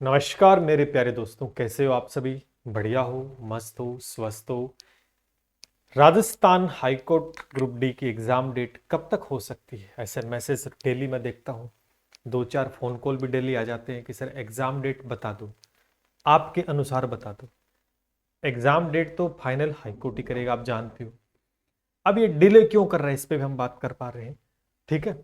नमस्कार मेरे प्यारे दोस्तों, कैसे हो आप सभी। बढ़िया हो, मस्त हो, स्वस्थ हो। राजस्थान हाईकोर्ट ग्रुप डी की एग्जाम डेट कब तक हो सकती है, ऐसे मैसेज डेली मैं देखता हूँ। दो चार फोन कॉल भी डेली आ जाते हैं कि सर एग्जाम डेट बता दो, आपके अनुसार बता दो। एग्जाम डेट तो फाइनल हाईकोर्ट ही करेगा, आप जानते हो। अब ये डिले क्यों कर रहा है, इस पे भी हम बात कर पा रहे हैं। ठीक है।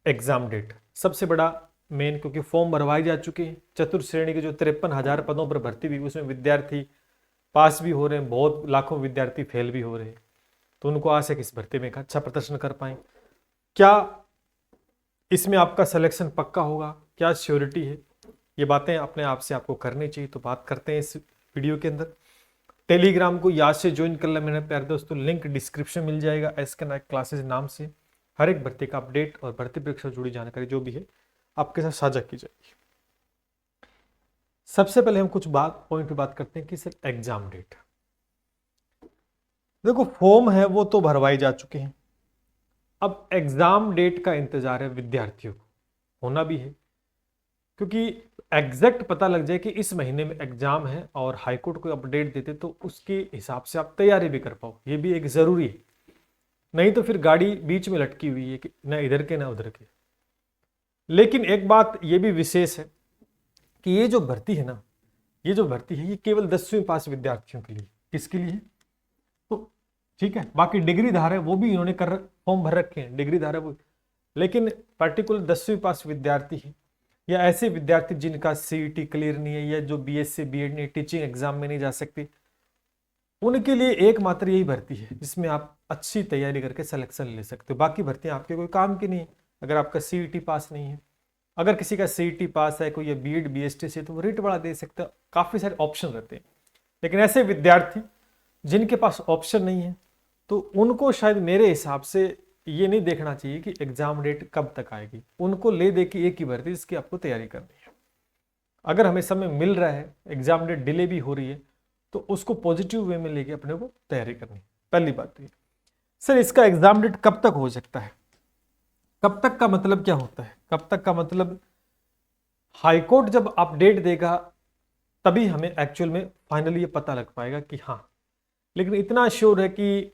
एग्जाम डेट सबसे बड़ा मेन, क्योंकि फॉर्म भरवाए जा चुके हैं। चतुर्थ श्रेणी के जो 53,000 पदों पर भर्ती हुई, उसमें विद्यार्थी पास भी हो रहे हैं, बहुत लाखों विद्यार्थी फेल भी हो रहे हैं। तो उनको आशा है कि इस भर्ती में एक अच्छा प्रदर्शन कर पाए। क्या इसमें आपका सिलेक्शन पक्का होगा, क्या श्योरिटी है, ये बातें अपने आप से आपको करनी चाहिए। तो बात करते हैं इस वीडियो के अंदर। टेलीग्राम को याद से ज्वाइन कर लें मेरे प्यारे दोस्तों, लिंक डिस्क्रिप्शन मिल जाएगा। एसके नायक क्लासेस नाम से हर एक भर्ती का अपडेट और भर्ती परीक्षा से जुड़ी जानकारी जो भी है आपके साथ साझा की जाएगी। सबसे पहले हम कुछ पॉइंट पे बात करते हैं कि सर एग्जाम डेट। देखो, फॉर्म है वो तो भरवाए जा चुके हैं। अब एग्जाम डेट का इंतजार है विद्यार्थियों को, होना भी है, क्योंकि एग्जैक्ट पता लग जाए कि इस महीने में एग्जाम है और हाईकोर्ट को अपडेट देते तो उसके हिसाब से आप तैयारी भी कर पाओ, ये भी एक जरूरी है। नहीं तो फिर गाड़ी बीच में लटकी हुई है कि ना इधर के ना उधर के। लेकिन एक बात ये भी विशेष है कि ये जो भर्ती है ना, ये जो भर्ती है ये केवल 10वीं पास विद्यार्थियों के लिए। किसके लिए है? तो ठीक है, बाकी डिग्री धार है वो भी इन्होंने कर फॉर्म भर रखे हैं, डिग्री धार है वो। लेकिन पर्टिकुलर 10वीं पास विद्यार्थी है, या ऐसे विद्यार्थी जिनका सीईटी क्लियर नहीं है, या जो बीएससी बीएड नहीं, टीचिंग एग्जाम में नहीं जा सकते, उनके लिए एकमात्र यही भर्ती है जिसमें आप अच्छी तैयारी करके सिलेक्शन ले सकते हो। बाकी भर्तियां आपके कोई काम की नहीं है अगर आपका सीईटी पास नहीं है। अगर किसी का सीईटी पास है, कोई बीएड बीएसटी से, तो वो रेट बढ़ा दे सकता है, काफी सारे ऑप्शन रहते हैं। लेकिन ऐसे विद्यार्थी जिनके पास ऑप्शन नहीं है, तो उनको शायद मेरे हिसाब से ये नहीं देखना चाहिए कि एग्जाम डेट कब तक आएगी। उनको ले दे के एक ही भर्ती जिसकी आपको तैयारी करनी है। अगर हमें समय मिल रहा है, एग्जाम डेट डिले भी हो रही है, तो उसको पॉजिटिव वे में लेके अपने को तैयारी करनी। पहली बात तो ये। सर इसका एग्जाम डेट कब तक हो सकता है? कब तक का मतलब क्या होता है? कब तक का मतलब हाईकोर्ट जब अपडेट देगा तभी हमें एक्चुअल में फाइनली ये पता लग पाएगा कि हाँ। लेकिन इतना श्योर है कि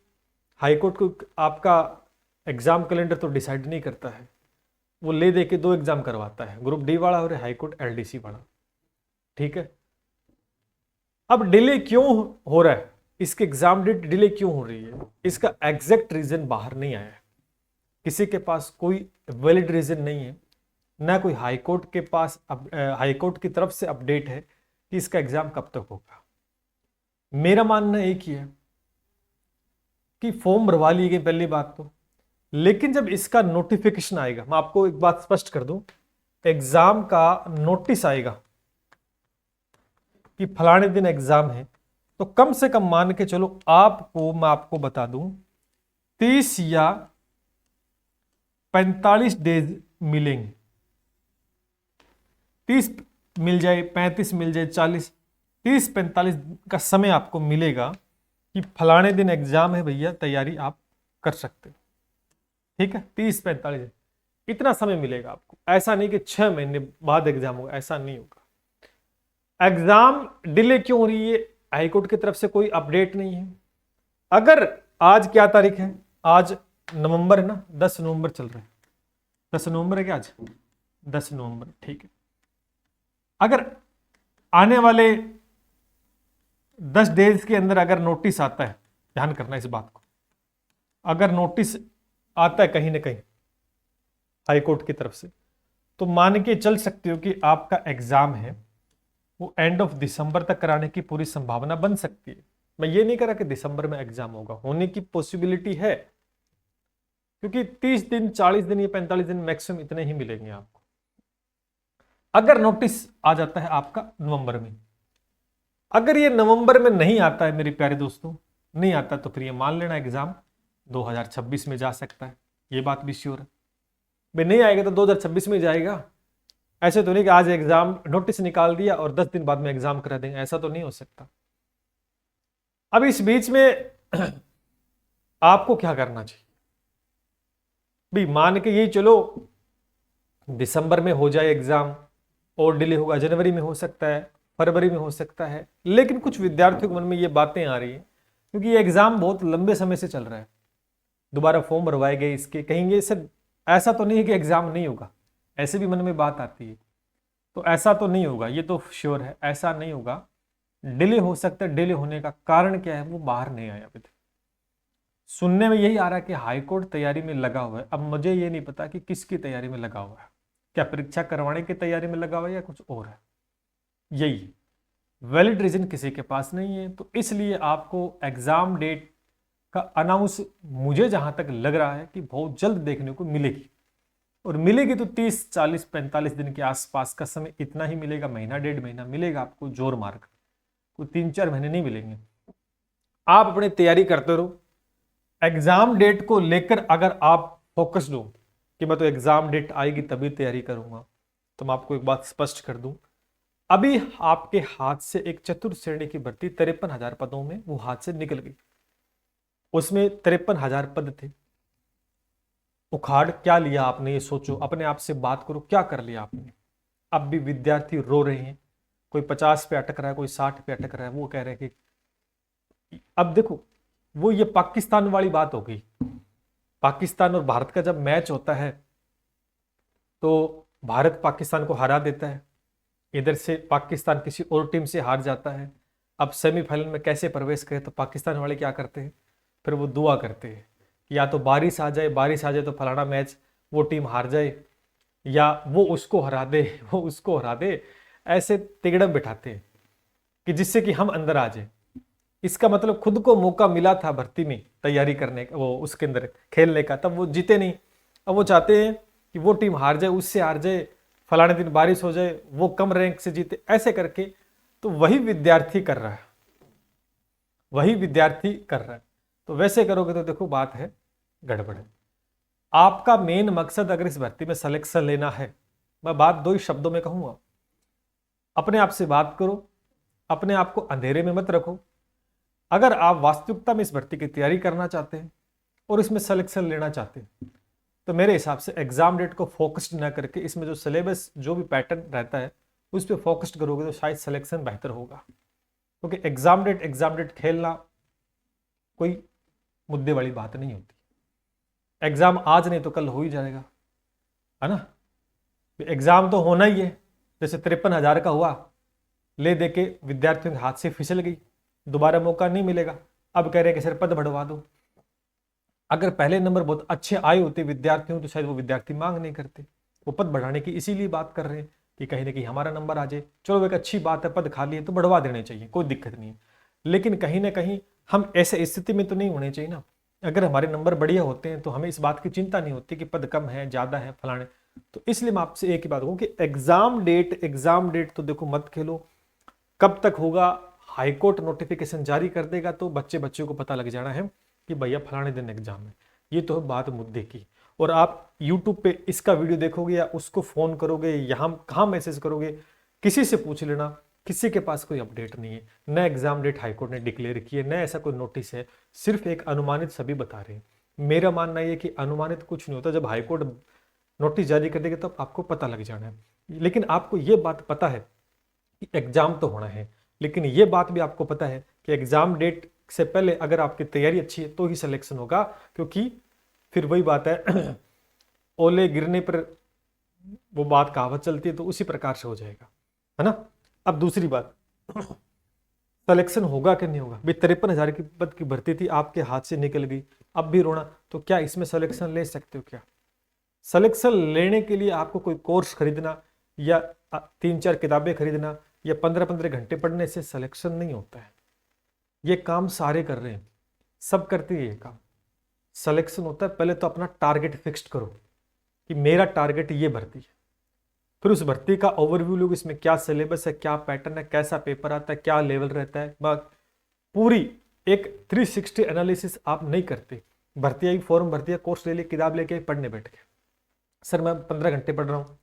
हाईकोर्ट को आपका एग्जाम कैलेंडर तो डिसाइड नहीं करता है, वो ले दे के दो एग्जाम करवाता है, ग्रुप डी वाला और हाईकोर्ट एलडीसी वाला। ठीक है। अब डिले क्यों हो रहा है, इसके एग्जाम डेट डिले क्यों हो रही है, इसका एग्जैक्ट रीजन बाहर नहीं आया है। किसी के पास कोई वैलिड रीजन नहीं है, ना कोई हाईकोर्ट के पास हाईकोर्ट की तरफ से अपडेट है कि इसका एग्जाम कब तक होगा। मेरा मानना एक ही है कि फॉर्म भरवा लिए गए, पहली बात तो। लेकिन जब इसका नोटिफिकेशन आएगा, मैं आपको एक बात स्पष्ट कर दूं, एग्जाम का नोटिस आएगा कि फलाने दिन एग्जाम है, तो कम से कम मान के चलो आपको, मैं आपको बता दूं, 30 या 45 डेज मिलेंगे। 30 मिल जाए, 35 मिल जाए, 40, 30-45 का समय आपको मिलेगा कि फलाने दिन एग्जाम है भैया, तैयारी आप कर सकते हो। ठीक है, 30-45 इतना समय मिलेगा आपको। ऐसा नहीं कि 6 महीने बाद एग्जाम होगा, ऐसा नहीं होगा। एग्जाम डिले क्यों हो रही है? हाईकोर्ट की तरफ से कोई अपडेट नहीं है। अगर आज क्या तारीख है, आज नवंबर है ना, 10 नवंबर चल रहा है। 10 नवंबर है क्या आज? 10 नवंबर, ठीक है। अगर आने वाले 10 डेज के अंदर अगर नोटिस आता है, ध्यान करना इस बात को, अगर नोटिस आता है कहीं ना कहीं हाईकोर्ट की तरफ से, तो मान के चल सकते हो कि आपका एग्जाम है वो एंड ऑफ दिसंबर तक कराने की पूरी संभावना बन सकती है। मैं ये नहीं करा कि दिसंबर में एग्जाम होगा, होने की पॉसिबिलिटी है, क्योंकि 30 दिन, 40 दिन या 45 दिन मैक्सिमम इतने ही मिलेंगे आपको। अगर नोटिस आ जाता है आपका नवंबर में, अगर ये नवंबर में नहीं आता है मेरे प्यारे दोस्तों, नहीं आता, तो फिर ये मान लेना एग्जाम 2026 में जा सकता है। ये बात भी श्योर है भाई, नहीं आएगा तो 2026 में जाएगा। ऐसे तो नहीं कि आज एग्जाम नोटिस निकाल दिया और 10 दिन बाद में एग्जाम करा देंगे, ऐसा तो नहीं हो सकता। अब इस बीच में आपको क्या करना चाहिए भाई? मान के यही चलो दिसंबर में हो जाए एग्जाम, और डिले होगा, जनवरी में हो सकता है, फरवरी में हो सकता है। लेकिन कुछ विद्यार्थियों के मन में ये बातें आ रही हैं क्योंकि ये एग्जाम बहुत लंबे समय से चल रहा है, दोबारा फॉर्म भरवाए गए इसके, कहेंगे सर ऐसा तो नहीं है कि एग्जाम नहीं होगा, ऐसे भी मन में बात आती है। तो ऐसा तो नहीं होगा, ये तो श्योर है, ऐसा नहीं होगा, डिले हो सकता है। डिले होने का कारण क्या है वो बाहर नहीं आया अभी तक। सुनने में यही आ रहा है कि हाईकोर्ट तैयारी में लगा हुआ है। अब मुझे ये नहीं पता कि किसकी तैयारी में लगा हुआ है, क्या परीक्षा करवाने की तैयारी में लगा हुआ है या कुछ और है। यही वैलिड रीजन किसी के पास नहीं है। तो इसलिए आपको एग्जाम डेट का अनाउंस मुझे जहां तक लग रहा है कि बहुत जल्द देखने को मिलेगी, और मिलेगी तो 30, 40, 45 दिन के आसपास का समय, इतना ही मिलेगा, महीना 1.5 महीना मिलेगा आपको जोर मार कर, कोई 3-4 महीने नहीं मिलेंगे। आप अपनी तैयारी करते रहो। एग्जाम डेट को लेकर अगर आप फोकस्ड हो कि मैं तो एग्जाम डेट आएगी तभी तैयारी करूंगा, तो मैं आपको एक बात स्पष्ट कर दूं, अभी आपके हाथ से एक चतुर्थ श्रेणी की भर्ती 53,000 पदों में वो हाथ से निकल गई। उसमें 53,000 पद थे। उखाड़ क्या लिया आपने, ये सोचो, अपने आप से बात करो, क्या कर लिया आपने। अब भी विद्यार्थी रो रहे हैं, कोई 50 पे अटक रहा है, कोई 60 पे अटक रहा है, वो कह रहे हैं कि अब देखो, वो ये पाकिस्तान वाली बात हो गई। पाकिस्तान और भारत का जब मैच होता है तो भारत पाकिस्तान को हरा देता है, इधर से पाकिस्तान किसी और टीम से हार जाता है। अब सेमीफाइनल में कैसे प्रवेश करे, तो पाकिस्तान वाले क्या करते हैं, फिर वो दुआ करते हैं कि या तो बारिश आ जाए, बारिश आ जाए तो फलाना मैच वो टीम हार जाए, या वो उसको हरा दे, वो उसको हरा दे। ऐसे तिगड़म बिठाते हैं कि जिससे कि हम अंदर आ जाए। इसका मतलब खुद को मौका मिला था भर्ती में तैयारी करने का, वो उसके अंदर खेलने का, तब वो जीते नहीं। अब वो चाहते हैं कि वो टीम हार जाए, उससे हार जाए, फलाने दिन बारिश हो जाए, वो कम रैंक से जीते, ऐसे करके। तो वही विद्यार्थी कर रहा है, वही विद्यार्थी कर रहा है। तो वैसे करोगे तो देखो बात है गड़बड़ है। आपका मेन मकसद अगर इस भर्ती में सिलेक्शन लेना है, मैं बात दो ही शब्दों में कहूंगा, अपने आप से बात करो, अपने आप को अंधेरे में मत रखो। अगर आप वास्तविकता में इस भर्ती की तैयारी करना चाहते हैं और इसमें सिलेक्शन लेना चाहते हैं, तो मेरे हिसाब से एग्जाम डेट को फोकस्ड ना करके इसमें जो सिलेबस, जो भी पैटर्न रहता है उस पर फोकस्ड करोगे तो शायद सिलेक्शन बेहतर होगा। क्योंकि एग्जाम डेट खेलना कोई मुद्दे वाली बात नहीं होती। एग्जाम आज नहीं तो कल हो ही जाएगा, है ना। एग्जाम तो होना ही है। जैसे 53,000 का हुआ, ले दे के विद्यार्थियों के हाथ से फिसल गई, दोबारा मौका नहीं मिलेगा। अब कह रहे हैं कि सर पद बढ़वा दो। अगर पहले नंबर बहुत अच्छे आए होते विद्यार्थियों तो शायद वो विद्यार्थी मांग नहीं करते। वो पद बढ़ाने की इसीलिए बात कर रहे हैं कि कहीं ना कहीं हमारा नंबर आ जाए। चलो एक अच्छी बात है, पद खाली है तो बढ़वा देने चाहिए, कोई दिक्कत नहीं है। लेकिन कहीं ना कहीं हम ऐसे स्थिति में तो नहीं होने चाहिए ना। अगर हमारे नंबर बढ़िया होते हैं तो हमें इस बात की चिंता नहीं होती कि पद कम है, ज्यादा है, फलाने। तो इसलिए मैं आपसे एक ही बात कहूँ कि एग्जाम डेट तो देखो मत खेलो। कब तक होगा, हाईकोर्ट नोटिफिकेशन जारी कर देगा तो बच्चे को पता लग जाना है कि भैया फलाने दिन एग्जाम है। ये तो है बात मुद्दे की। और आप YouTube पे इसका वीडियो देखोगे या उसको फोन करोगे, यहाँ कहाँ मैसेज करोगे, किसी से पूछ लेना, किसी के पास कोई अपडेट नहीं है। न एग्जाम डेट हाईकोर्ट ने डिक्लेयर की है, न ऐसा कोई नोटिस है, सिर्फ एक अनुमानित सभी बता रहे हैं। मेरा मानना यह कि अनुमानित कुछ नहीं होता। जब हाईकोर्ट नोटिस जारी कर देगा तब आपको पता लग जाना है। लेकिन आपको ये बात पता है कि एग्जाम तो होना है, लेकिन ये बात भी आपको पता है कि एग्जाम डेट से पहले अगर आपकी तैयारी अच्छी है तो ही सिलेक्शन होगा। क्योंकि फिर वही बात है, ओले गिरने पर वो बात कहावत चलती है, तो उसी प्रकार से हो जाएगा, है ना। अब दूसरी बात, सिलेक्शन होगा कि नहीं होगा। भाई 53,000 की पद की भर्ती थी, आपके हाथ से निकल गई, अब भी रोना। तो क्या इसमें सिलेक्शन ले सकते हो क्या? सिलेक्शन लेने के लिए आपको कोई कोर्स खरीदना या 3-4 किताबें खरीदना या 15-15 घंटे पढ़ने से सिलेक्शन नहीं होता है। ये काम सारे कर रहे हैं, सब करते हैं ये काम। सिलेक्शन होता है पहले तो अपना टारगेट फिक्स्ड करो कि मेरा टारगेट ये भर्ती है। फिर उस भर्ती का ओवरव्यू लो, इसमें क्या सिलेबस है, क्या पैटर्न है, कैसा पेपर आता है, क्या लेवल रहता है। पूरी एक 360 एनालिसिस आप नहीं करते। भर्ती आई, फॉर्म भर दिया, कोर्स ले लिया, किताब लेके पढ़ने बैठ गए। सर मैं 15 घंटे पढ़ रहा हूँ,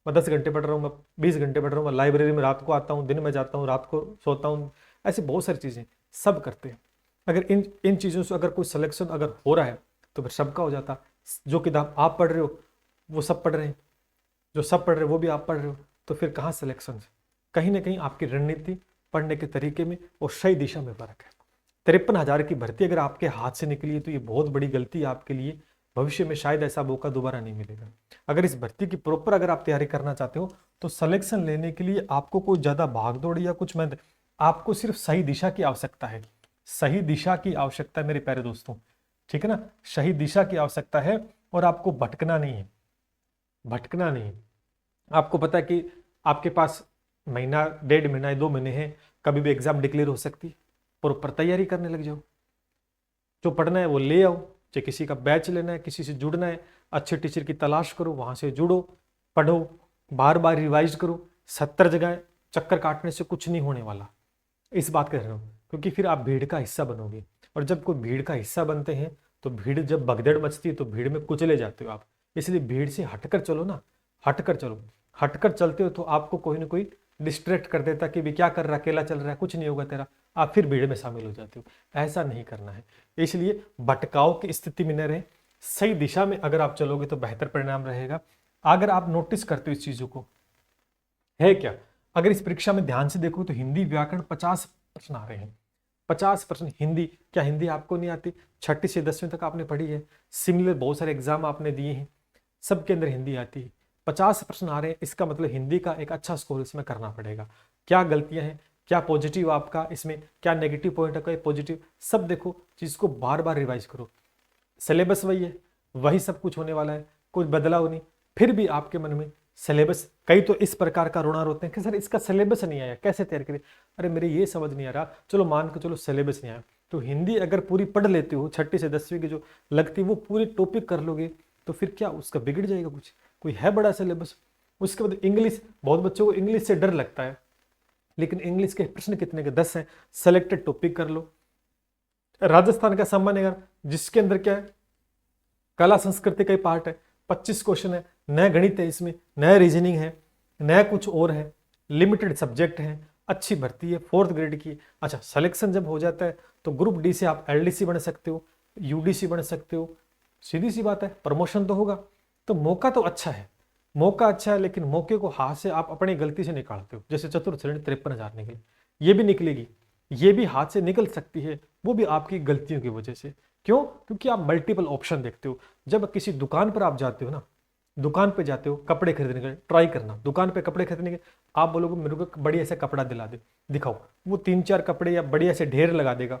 मैं 10 घंटे पढ़ रहा हूँ, मैं 20 घंटे पढ़ रहा हूँ, मैं लाइब्रेरी में रात को आता हूँ, दिन में जाता हूँ, रात को सोता हूँ। ऐसी बहुत सारी चीज़ें सब करते हैं। अगर इन चीज़ों से अगर कोई सिलेक्शन अगर हो रहा है तो फिर सबका हो जाता। जो किताब आप पढ़ रहे हो वो सब पढ़ रहे हैं, जो सब पढ़ रहे हो वो भी आप पढ़ रहे हो, तो फिर कहाँ सिलेक्शन? कहीं ना कहीं आपकी रणनीति, पढ़ने के तरीके में और सही दिशा में फर्क है। 53,000 की भर्ती अगर आपके हाथ से निकली है तो ये बहुत बड़ी गलती है आपके लिए। भविष्य में शायद ऐसा मौका दोबारा नहीं मिलेगा। अगर इस भर्ती की प्रॉपर अगर आप तैयारी करना चाहते हो तो सिलेक्शन लेने के लिए आपको कोई ज़्यादा भागदौड़ या कुछ मेहनत, आपको सिर्फ सही दिशा की आवश्यकता है। सही दिशा की आवश्यकता है मेरे प्यारे दोस्तों, ठीक है ना। सही दिशा की आवश्यकता है और आपको भटकना नहीं है, भटकना नहीं। आपको पता है कि आपके पास महीना, 1.5 महीना, 2 महीने हैं, कभी भी एग्जाम डिक्लेयर हो सकती है। प्रॉपर तैयारी करने लग जाओ, जो पढ़ना है वो ले आओ, चाहे किसी का बैच लेना है, किसी से जुड़ना है, अच्छे टीचर की तलाश करो, वहां से जुड़ो, पढ़ो, बार बार रिवाइज करो। 70 जगह चक्कर काटने से कुछ नहीं होने वाला, इस बात कह रहा हूँ, क्योंकि फिर आप भीड़ का हिस्सा बनोगे। और जब कोई भीड़ का हिस्सा बनते हैं तो भीड़ जब भगदड़ मचती है तो भीड़ में कुचले जाते हो आप। इसलिए भीड़ से हटकर चलो ना, हटकर चलो। हटकर चलते हो तो आपको कोई ना कोई डिस्ट्रैक्ट कर देता कि भी क्या कर रहा है, अकेला चल रहा है, कुछ नहीं होगा तेरा, आप फिर भीड़ में शामिल हो जाते हो। ऐसा नहीं करना है। इसलिए भटकाव की स्थिति में न रहे, सही दिशा में अगर आप चलोगे तो बेहतर परिणाम रहेगा। अगर आप नोटिस करते हो इस चीजों को, है क्या, अगर इस परीक्षा में ध्यान से देखो तो हिंदी व्याकरण 50 प्रश्न आ रहे हैं। 50% हिंदी। क्या हिंदी आपको नहीं आती? 6ठी से 10वीं तक आपने पढ़ी है, सिमिलर बहुत सारे एग्जाम आपने दिए हैं, सबके अंदर हिंदी आती है। 50 प्रश्न आ रहे हैं, इसका मतलब हिंदी का एक अच्छा स्कोर इसमें करना पड़ेगा। क्या गलतियां हैं, क्या पॉजिटिव आपका इसमें, क्या नेगेटिव पॉइंट है, क्या पॉजिटिव, सब देखो, चीज को बार बार रिवाइज करो। सिलेबस वही है, वही सब कुछ होने वाला है, कोई बदलाव नहीं। फिर भी आपके मन में सिलेबस, कई तो इस प्रकार का रोना रोते हैं कि सर इसका सिलेबस नहीं आया, कैसे तैयार करें। अरे मेरे ये समझ नहीं आ रहा, चलो मान के चलो सिलेबस नहीं आया, तो हिंदी अगर पूरी पढ़ लेते हो, 6ठी से 10वीं की जो लगती है वो पूरी टॉपिक कर लोगे, तो फिर क्या उसका बिगड़ जाएगा कुछ? कोई है बड़ा सिलेबस। उसके बाद इंग्लिश, बहुत बच्चों को इंग्लिश से डर लगता है, लेकिन इंग्लिश के प्रश्न कितने के? 10 हैं, सेलेक्टेड टॉपिक कर लो। राजस्थान का सामान्य ज्ञान, जिसके अंदर क्या है, कला संस्कृति का ही पार्ट है, 25 क्वेश्चन है, नया गणित है इसमें, नया रीजनिंग है, नया कुछ और है, लिमिटेड सब्जेक्ट है, अच्छी भर्ती है, 4th ग्रेड की। अच्छा, सिलेक्शन जब हो जाता है तो ग्रुप डी से आप एलडीसी बन सकते हो, यूडीसी बन सकते हो, सीधी सी बात है, प्रमोशन तो होगा। तो मौका तो अच्छा है, मौका अच्छा है, लेकिन मौके को हाथ से आप अपनी गलती से निकालते हो। जैसे चतुर्थ श्रेणी 53,000 निकली, ये भी निकलेगी, ये भी हाथ से निकल सकती है, वो भी आपकी गलतियों की वजह से। क्यों? क्योंकि आप मल्टीपल ऑप्शन देखते हो। जब किसी दुकान पर आप जाते हो ना, दुकान पे जाते हो कपड़े खरीदने के, ट्राई करना, दुकान पे कपड़े खरीदने के, आप बोलोगे मेरे को बढ़िया से कपड़ा दिला दे, दिखाओ, वो 3-4 कपड़े या बढ़िया से ढेर लगा देगा,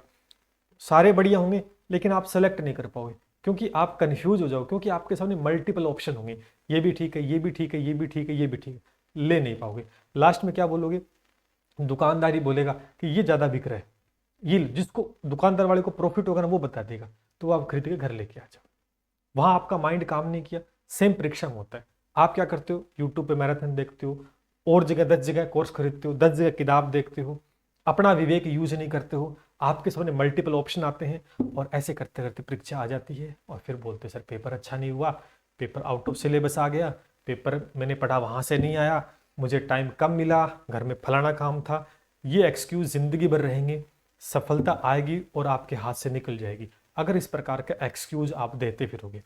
सारे बढ़िया होंगे, लेकिन आप सेलेक्ट नहीं कर पाओगे, क्योंकि आप कंफ्यूज हो जाओ, क्योंकि आपके सामने मल्टीपल ऑप्शन होंगे, ये भी ठीक है, ये भी ठीक है, ये भी ठीक है, ये भी ठीक है, ले नहीं पाओगे। लास्ट में क्या बोलोगे? दुकानदारी बोलेगा कि ये ज्यादा बिक रहा है, ये जिसको दुकानदार वाले को प्रॉफिट होगा ना वो बता देगा, तो आप खरीद के घर लेके आ जाओ। वहां आपका माइंड काम नहीं किया। सेम परीक्षा में होता है। आप क्या करते हो? यूट्यूब पे मैराथन देखते हो, और जगह 10 जगह कोर्स खरीदते हो, 10 जगह किताब देखते हो, अपना विवेक यूज नहीं करते हो, आपके सामने मल्टीपल ऑप्शन आते हैं, और ऐसे करते करते परीक्षा आ जाती है, और फिर बोलते सर पेपर अच्छा नहीं हुआ, पेपर आउट ऑफ सिलेबस आ गया, पेपर मैंने पढ़ा वहां से नहीं आया, मुझे टाइम कम मिला, घर में फलाना काम था। ये एक्सक्यूज जिंदगी भर रहेंगे। सफलता आएगी और आपके हाथ से निकल जाएगी अगर इस प्रकार का एक्सक्यूज आप देते फिरोगे।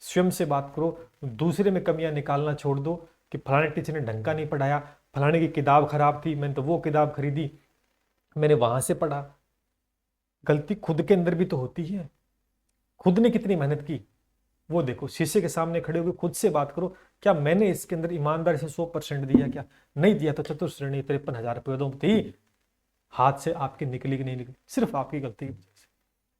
स्वयं से बात करो, दूसरे में कमियां निकालना छोड़ दो कि फलाने टीचर ने ढंग का नहीं पढ़ाया, फलाने की किताब खराब थी, मैंने तो वो किताब खरीदी, मैंने वहां से पढ़ा। गलती खुद के अंदर भी तो होती है। खुद ने कितनी मेहनत की वो देखो, शीशे के सामने खड़े होकर खुद से बात करो, क्या मैंने इसके अंदर ईमानदारी से 100% दिया? क्या नहीं दिया तो चतुर्थ श्रेणी 53,000 रुपये थी, हाथ से आपकी निकली कि नहीं निकली, सिर्फ आपकी गलती की वजह से।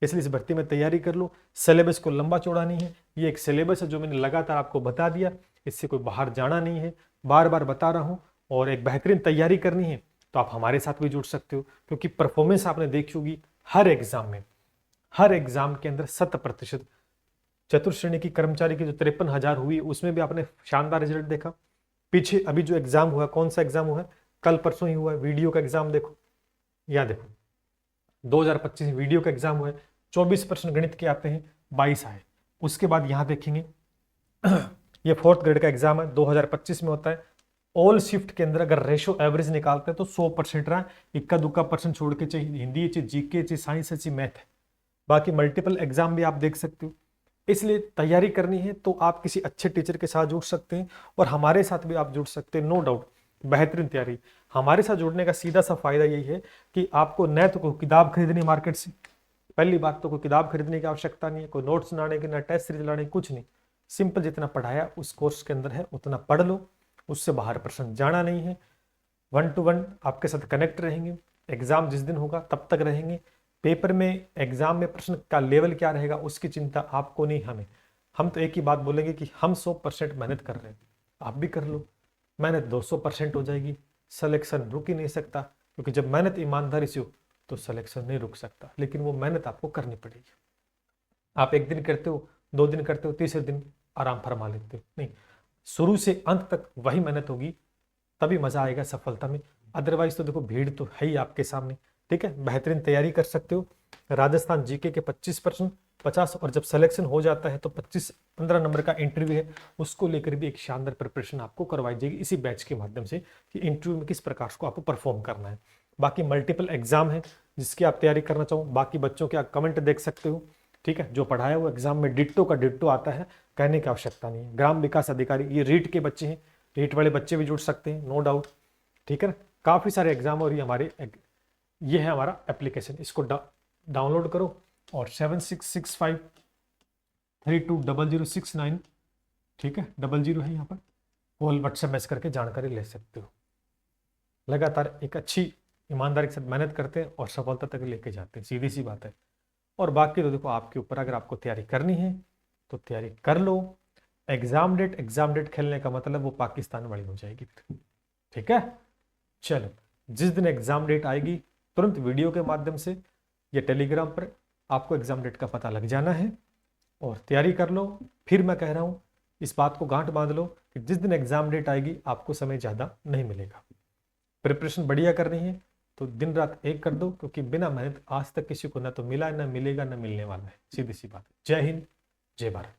इसलिए इस भर्ती में तैयारी कर लो। सिलेबस को लंबा चौड़ा नहीं है, ये एक सिलेबस है जो मैंने लगातार आपको बता दिया, इससे कोई बाहर जाना नहीं है, बार बार बता रहा हूं। और एक बेहतरीन तैयारी करनी है तो आप हमारे साथ भी जुड़ सकते हो, क्योंकि परफॉर्मेंस आपने देखी होगी हर एग्जाम में, हर एग्जाम के अंदर 100%। चतुर्थ श्रेणी की कर्मचारी की जो 53,000 हुई उसमें भी आपने शानदार रिजल्ट देखा। पीछे अभी जो एग्जाम हुआ, कौन सा एग्जाम हुआ है? कल परसों ही हुआ है, वीडियो का एग्जाम देखो, यहाँ देखो 2025 वीडियो का एग्जाम हुआ है, 24% गणित के आते हैं, 22 आए। उसके बाद यहाँ देखेंगे ये 4th ग्रेड का एग्जाम है, 2025 में होता है। ऑल शिफ्ट के अंदर अगर रेशो एवरेज निकालते हैं तो 100% रहा, इक्का दुक्का परसेंट छोड़ के, चाहे हिंदी चाहे जीके चाहे साइंस चाहे मैथ है, बाकी मल्टीपल एग्जाम भी आप देख सकते हो। इसलिए तैयारी करनी है तो आप किसी अच्छे टीचर के साथ जुड़ सकते हैं, और हमारे साथ भी आप जुड़ सकते हैं, नो डाउट। बेहतरीन तैयारी। हमारे साथ जुड़ने का सीधा सा फायदा यही है कि आपको न तो कोई किताब खरीदनी मार्केट से, पहली बात तो कोई किताब खरीदने की आवश्यकता नहीं है, कोई नोट्स लाने की, ना टेस्ट सीरीज लाने की, कुछ नहीं। सिंपल जितना पढ़ाया उस कोर्स के अंदर है उतना पढ़ लो, उससे बाहर प्रश्न जाना नहीं है। 1 to 1 आपके साथ कनेक्ट रहेंगे, एग्जाम जिस दिन होगा तब तक रहेंगे। पेपर में एग्जाम में प्रश्न का लेवल क्या रहेगा उसकी चिंता आपको नहीं, हमें। हम तो एक ही बात बोलेंगे कि हम 100% मेहनत कर रहे हैं, आप भी कर लो। मेहनत 200% हो जाएगी, सिलेक्शन रुक ही नहीं सकता, क्योंकि जब मेहनत ईमानदारी से हो तो सिलेक्शन नहीं रुक सकता, लेकिन वो मेहनत आपको करनी पड़ेगी। आप एक दिन करते हो, 2 दिन करते हो, तीसरे दिन आराम फरमा लेते हो, नहीं, शुरू से अंत तक वही मेहनत होगी, तभी मजा आएगा सफलता में। अदरवाइज तो देखो भीड़ तो है ही आपके सामने, ठीक है। बेहतरीन तैयारी कर सकते हो। राजस्थान जीके के 25 प्रश्न 50, और जब सिलेक्शन हो जाता है तो 15 नंबर का इंटरव्यू है, उसको लेकर भी एक शानदार प्रिपरेशन आपको करवाई जाएगी इसी बैच के माध्यम से, कि इंटरव्यू में किस प्रकार को आपको परफॉर्म करना है। बाकी मल्टीपल एग्जाम है जिसकी आप तैयारी करना चाहो, बाकी बच्चों के आप कमेंट देख सकते हो, ठीक है। जो पढ़ाया वो एग्जाम में डिट्टो का डिट्टो आता है, कहने की आवश्यकता नहीं है। ग्राम विकास अधिकारी ये रीट के बच्चे हैं, रीट वाले बच्चे भी जुड़ सकते हैं, नो डाउट, ठीक है ना। काफ़ी सारे एग्जाम, और ये हमारे ये है हमारा एप्लीकेशन, इसको डाउनलोड करो और 7665320069, ठीक है, 00 है यहाँ पर, कॉल व्हाट्सएप मैसेज करके जानकारी ले सकते हो। लगातार एक अच्छी ईमानदारी के साथ मेहनत करते हैं और सफलता तक लेके जाते हैं, सीधी सी बात है। और बाकी तो देखो आपके ऊपर, अगर आपको तैयारी करनी है तो तैयारी कर लो। एग्जाम डेट खेलने का मतलब वो पाकिस्तान वाली हो जाएगी फिर, ठीक है। चलो, जिस दिन एग्जाम डेट आएगी तुरंत वीडियो के माध्यम से या टेलीग्राम पर आपको एग्जाम डेट का पता लग जाना है, और तैयारी कर लो। फिर मैं कह रहा हूँ, इस बात को गांठ बांध लो कि जिस दिन एग्जाम डेट आएगी आपको समय ज़्यादा नहीं मिलेगा। प्रिपरेशन बढ़िया करनी है तो दिन रात एक कर दो, क्योंकि बिना मेहनत आज तक किसी को ना तो मिला, ना मिलेगा, ना मिलने वाला है, सीधी सी बात है। जय हिंद, जय भारत।